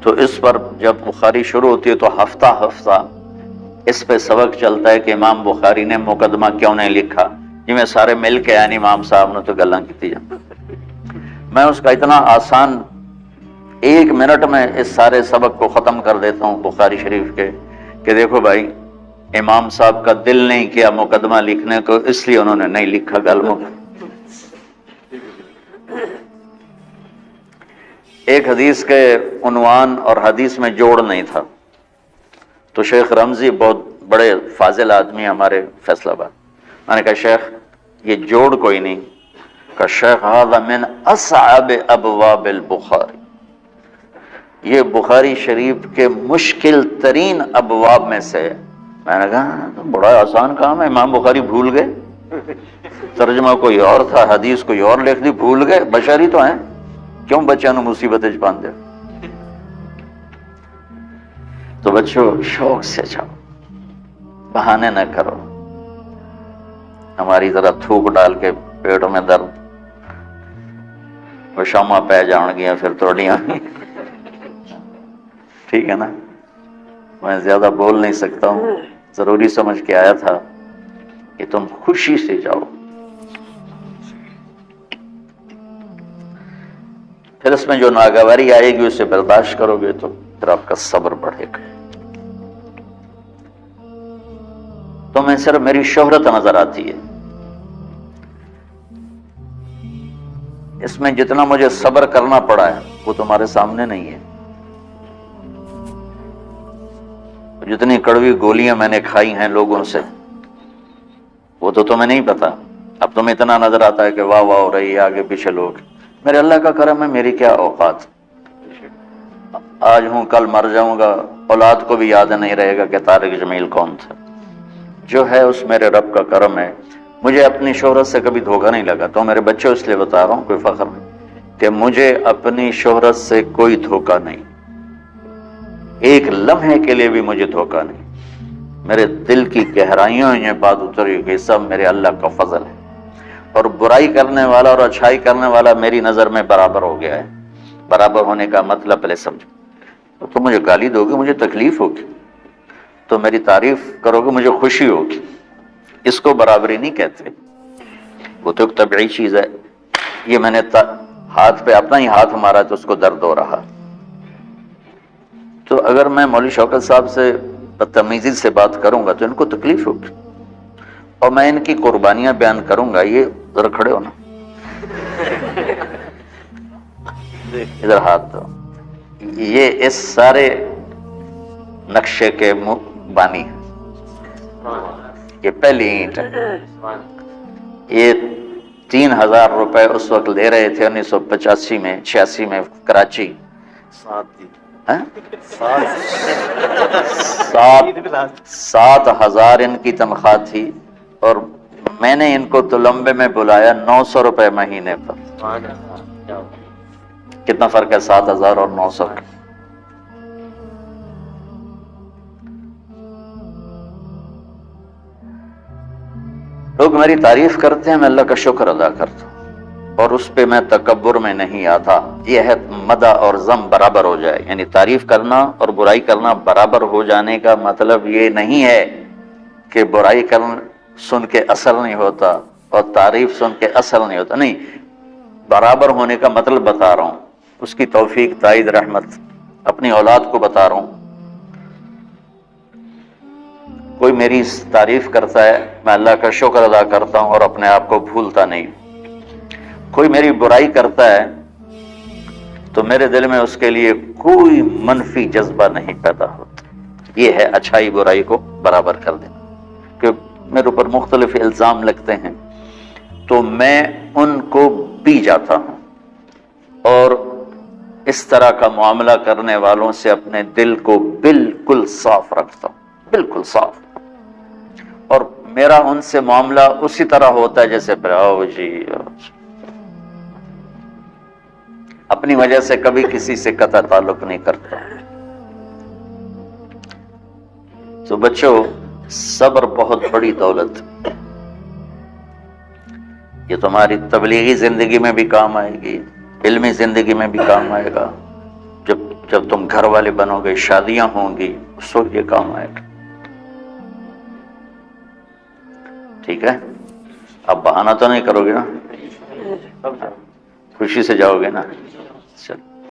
تو اس پر جب بخاری شروع ہوتی ہے تو ہفتہ ہفتہ اس پہ سبق چلتا ہے کہ امام بخاری نے مقدمہ کیوں نہیں لکھا، جی میں سارے مل کے یعنی امام صاحب نے تو گلاں کی جان. میں اس کا اتنا آسان 1 منٹ میں اس سارے سبق کو ختم کر دیتا ہوں بخاری شریف کے کہ دیکھو بھائی امام صاحب کا دل نہیں کیا مقدمہ لکھنے کو، اس لیے انہوں نے نہیں لکھا. گلوں ایک حدیث کے عنوان اور حدیث میں جوڑ نہیں تھا، تو شیخ رمزی بہت بڑے فاضل آدمی ہمارے فیصل آباد، میں نے کہا شیخ یہ جوڑ کوئی نہیں. کہ شیخ ھذا من اصعب ابواب البخاری، یہ بخاری شریف کے مشکل ترین ابواب میں سے. میں نے کہا بڑا آسان کام ہے، امام بخاری بھول گئے، ترجمہ کوئی اور تھا، حدیث کوئی اور لکھ دی، بھول گئے، بشری تو ہیں، کیوں بچوں نے مصیبت چ پان دے. تو بچوں شوق سے جاؤ، بہانے نہ کرو. ہماری طرح تھوک ڈال کے پیٹ میں درد، وہ شامہ پہ جان گیا پھر توڑیاں. ٹھیک ہے نا، میں زیادہ بول نہیں سکتا ہوں، ضروری سمجھ کے آیا تھا کہ تم خوشی سے جاؤ. پھر اس میں جو ناگواری آئے گی اسے برداشت کرو گے تو پھر آپ کا صبر بڑھے گا. تمہیں صرف میری شہرت نظر آتی ہے، اس میں جتنا مجھے صبر کرنا پڑا ہے وہ تمہارے سامنے نہیں ہے. جتنی کڑوی گولیاں میں نے کھائی ہیں لوگوں سے وہ تو تمہیں نہیں پتا. اب تمہیں اتنا نظر آتا ہے کہ واہ واہ ہو رہی ہے آگے پیچھے لوگ. میرے اللہ کا کرم ہے، میری کیا اوقات، آج ہوں کل مر جاؤں گا، اولاد کو بھی یاد نہیں رہے گا کہ طارق جمیل کون تھا. جو ہے اس میرے رب کا کرم ہے. مجھے اپنی شہرت سے کبھی دھوکہ نہیں لگا. تو میرے بچوں اس لیے بتا رہا ہوں، کوئی فخر نہیں، کہ مجھے اپنی شہرت سے کوئی دھوکہ نہیں، ایک لمحے کے لیے بھی مجھے دھوکہ نہیں. میرے دل کی گہرائیوں یہ بات اتری کہ سب میرے اللہ کا فضل ہے، اور برائی کرنے والا اور اچھائی کرنے والا میری نظر میں برابر ہو گیا ہے. برابر ہونے کا مطلب پہلے سمجھو. تو مجھے گالی دو گے مجھے تکلیف ہوگی، تو میری تعریف کرو گے مجھے خوشی ہوگی. اس کو برابری نہیں کہتے، وہ تو ایک طبعی چیز ہے. یہ میں نے ہاتھ پہ اپنا ہی ہاتھ مارا تو اس کو درد ہو رہا. تو اگر میں مولوی شوکت صاحب سے بدتمیزی سے بات کروں گا تو ان کو تکلیف ہوگی، اور میں ان کی قربانیاں بیان کروں گا. یہ ذرا کھڑے ہونا، ادھر ہاتھ دو. یہ اس سارے نقشے کے بانی ہیں. یہ پہلی اینٹ ہے. یہ 3000 روپے اس وقت لے رہے تھے 1985 میں 86 میں کراچی. 7,000 ان کی تنخواہ تھی، اور میں نے ان کو تلمبے میں بلایا 900 روپے مہینے پر. کتنا فرق ہے 7,000 اور 900 کا. لوگ میری تعریف کرتے ہیں، میں اللہ کا شکر ادا کرتا ہوں، اور اس پہ میں تکبر میں نہیں آتا. یہ ہے مدح اور ذم برابر ہو جائے، یعنی تعریف کرنا اور برائی کرنا برابر ہو جانے کا مطلب یہ نہیں ہے کہ برائی سن کے اثر نہیں ہوتا اور تعریف سن کے اثر نہیں ہوتا. نہیں، برابر ہونے کا مطلب بتا رہا ہوں، اس کی توفیق تائید رحمت اپنی اولاد کو بتا رہا ہوں. کوئی میری تعریف کرتا ہے میں اللہ کا شکر ادا کرتا ہوں اور اپنے آپ کو بھولتا نہیں. کوئی میری برائی کرتا ہے تو میرے دل میں اس کے لیے کوئی منفی جذبہ نہیں پیدا ہوتا. یہ ہے اچھائی برائی کو برابر کر دینا. کہ میرے اوپر مختلف الزام لگتے ہیں تو میں ان کو پی جاتا ہوں، اور اس طرح کا معاملہ کرنے والوں سے اپنے دل کو بالکل صاف رکھتا ہوں، بالکل صاف. اور میرا ان سے معاملہ اسی طرح ہوتا ہے جیسے آؤ جی، اپنی وجہ سے کبھی کسی سے قطع تعلق نہیں کرتا. تو بچوں صبر بہت بڑی دولت، یہ تمہاری تبلیغی زندگی میں بھی کام آئے گی، علمی زندگی میں بھی کام آئے گا. جب جب تم گھر والے بنو گے، شادیاں ہوں گی، اس وقت یہ کام آئے گا. ٹھیک ہے؟ اب بہانہ تو نہیں کرو گے نا، خوشی سے جاؤ گے نا. چل